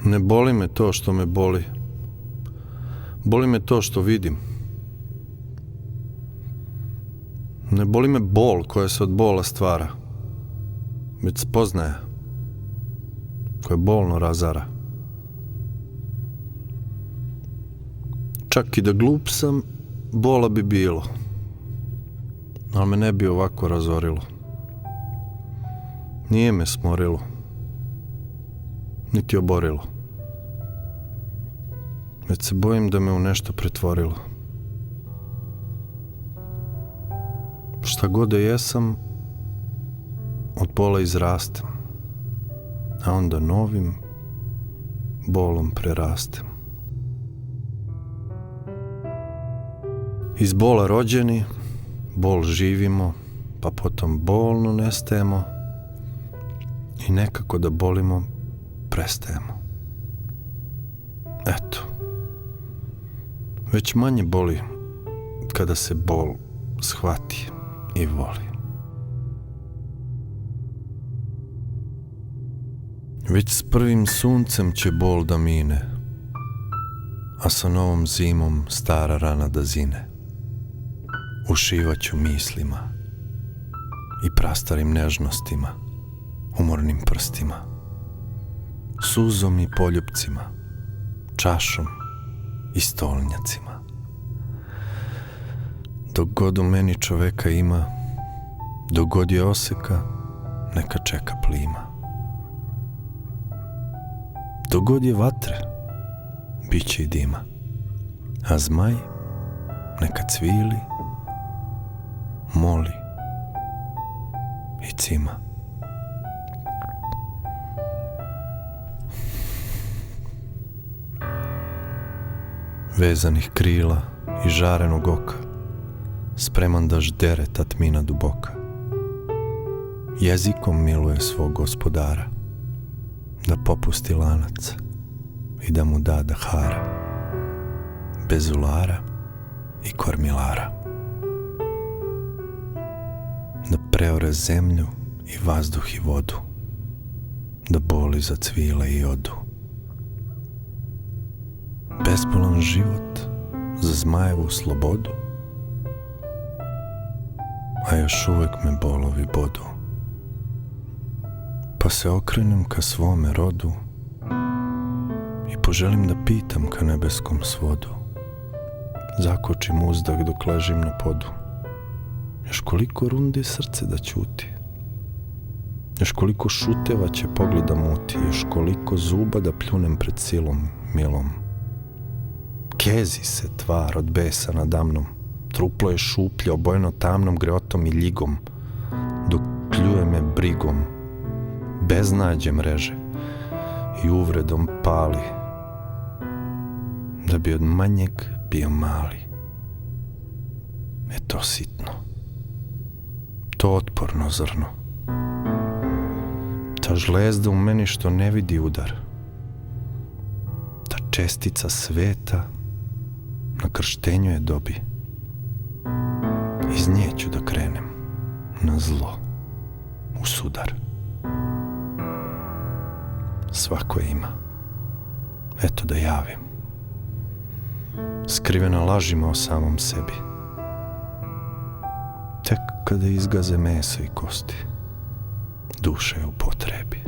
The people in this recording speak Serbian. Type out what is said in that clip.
Ne boli me to što me boli. Boli me to što vidim. Ne boli me bol koja se od bola stvara, već spoznaja koja bolno razara. Čak i da glup sam, bola bi bilo, ali me ne bi ovako razorilo. Nije me smorilo, niti oborilo, već se bojim da me u nešto pretvorilo. Šta god da jesam, od bola izrastem, a onda novim bolom prerastem. Iz bola rođeni, bol živimo, pa potom bolno nestajemo i nekako da bolimo prestajemo. Eto, već manje boli kada se bol shvati i voli. Već s prvim suncem će bol da mine, a sa novom zimom stara rana da zine. Ušivaću mislima i prastarim nežnostima, umornim prstima, suzom i poljupcima, čašom i stolnjacima. Dok god u meni čoveka ima, dok god je oseka, neka čeka plima. Dok god je vatre, bit će i dima, a zmaj neka cvili, moli i cima. Vezanih krila i žarenog oka, spreman da ždere ta tmina duboka. Jezikom miluje svog gospodara, da popusti lanac i da mu da hara, bez ulara i kormilara. Da preore zemlju i vazduh i vodu, da boli za cvile i odu. Bezbolan život za zmajevu slobodu, a još uvek me bolovi bodu. Pa se okrenem ka svome rodu i poželim da pitam ka nebeskom svodu. Zakočim uzdah dok ležim na podu. Još koliko rundi srce da ćuti, još koliko šuteva će pogleda muti, još koliko zuba da pljunem pred silom milom. Kezi se tvar od besa nadamnom, truplo je šuplje obojeno tamnom greotom i ljigom, dok pljuje me brigom, beznađe mreže i uvredom pali, da bi od manjeg bio mali. To sitno, to otporno zrno, ta žlezda u meni što ne vidi udar, ta čestica sveta na krštenju je dobi. Iz nje ću da krenem na zlo, u sudar. Svako ima, eto da javim, skrivena lažima o samom sebi. Tek kada izgaze meso i kosti, duša je u potrebi.